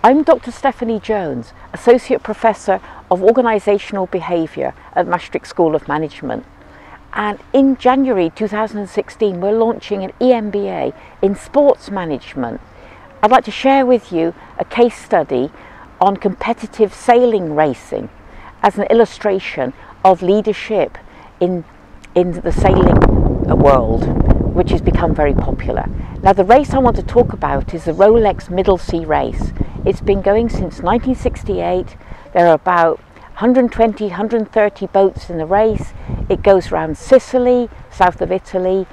I'm Dr. Stephanie Jones, Associate Professor of Organisational Behaviour at Maastricht School of Management. And in January 2016, we're launching an EMBA in Sports Management. I'd like to share with you a case study on competitive sailing racing as an illustration of leadership in the sailing world, which has become very popular. Now, the race I want to talk about is the Rolex Middle Sea Race. It's been going since 1968. There are about 120, 130 boats in the race. It goes around Sicily, south of Italy.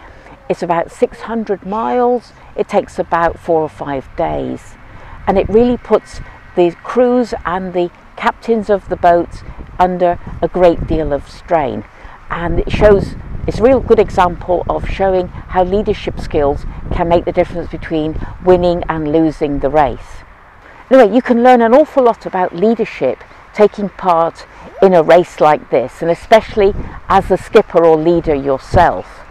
It's about 600 miles. It takes about 4 or 5 days. And it really puts the crews and the captains of the boats under a great deal of strain. And it's a real good example of showing how leadership skills can make the difference between winning and losing the race. Anyway, you can learn an awful lot about leadership taking part in a race like this, and especially as the skipper or leader yourself.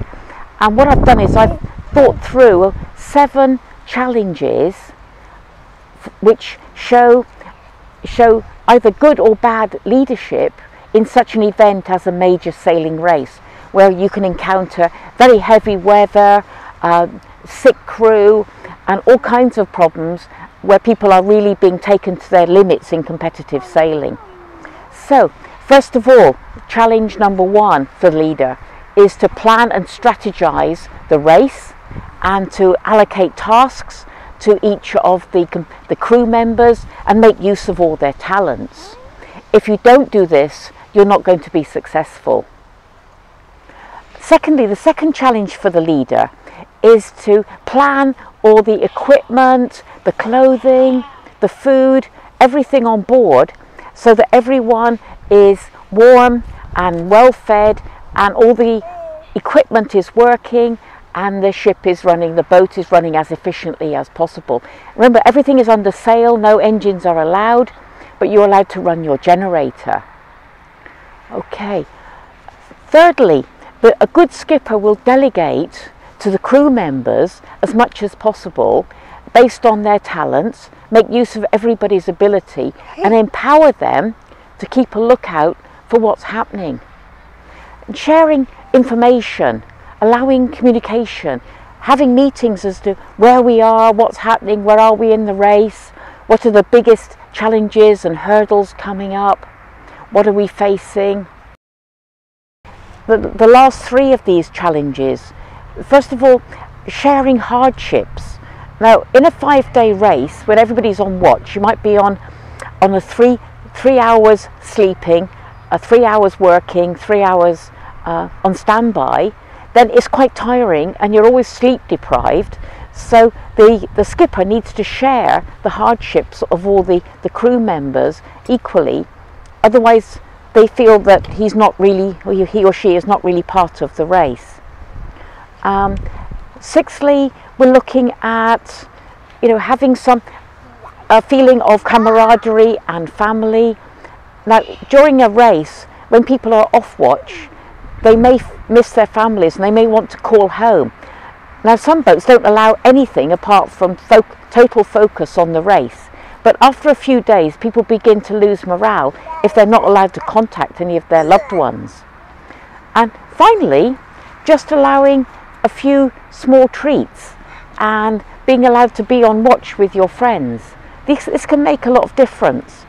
And what I've done is I've thought through 7 challenges which show either good or bad leadership in such an event as a major sailing race, where you can encounter very heavy weather, sick crew, and all kinds of problems where people are really being taken to their limits in competitive sailing. So, first of all, challenge number 1 for the leader is to plan and strategize the race and to allocate tasks to each of the crew members and make use of all their talents. If you don't do this, you're not going to be successful. Secondly, the second challenge for the leader is to plan all the equipment, the clothing, the food, everything on board, so that everyone is warm and well fed and all the equipment is working and the ship is running, the boat is running as efficiently as possible. Remember, everything is under sail, no engines are allowed, but you're allowed to run your generator. Okay. Thirdly, a good skipper will delegate to the crew members as much as possible based on their talents, make use of everybody's ability and empower them to keep a lookout for what's happening. And sharing information, allowing communication, having meetings as to where we are, what's happening, where are we in the race, what are the biggest challenges and hurdles coming up, what are we facing. The last 3 of these challenges, first of all, sharing hardships. Now, in a 5-day race, when everybody's on watch, you might be on a 3 hours sleeping, 3 hours working, 3 hours on standby, then it's quite tiring and you're always sleep deprived. So the skipper needs to share the hardships of all the crew members equally, otherwise they feel that he or she is not really part of the race. Sixthly, we're looking at having some feeling of camaraderie and family. Now, during a race, when people are off watch, they may miss their families and they may want to call home. Now, some boats don't allow anything apart from total focus on the race. But after a few days, people begin to lose morale if they're not allowed to contact any of their loved ones. And finally, just allowing a few small treats and being allowed to be on watch with your friends. This can make a lot of difference.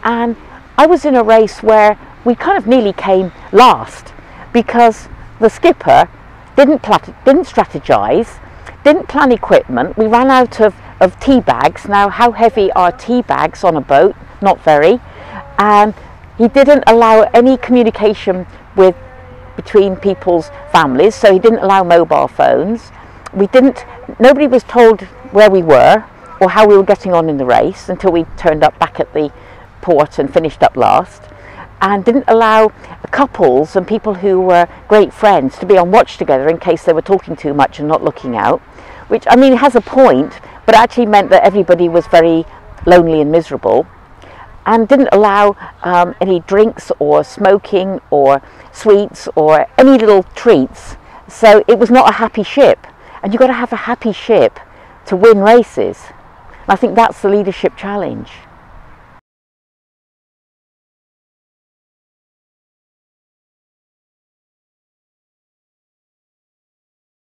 And I was in a race where we kind of nearly came last because the skipper didn't strategize, didn't plan equipment. We ran out of tea bags. Now, how heavy are tea bags on a boat? Not very. And he didn't allow any communication between people's families, so he didn't allow mobile phones. Nobody was told where we were or how we were getting on in the race until we turned up back at the port and finished up last. And didn't allow couples and people who were great friends to be on watch together in case they were talking too much and not looking out, which, I mean, has a point, but it actually meant that everybody was very lonely and miserable. And didn't allow any drinks or smoking or sweets or any little treats. So it was not a happy ship. And you've got to have a happy ship to win races. I think that's the leadership challenge.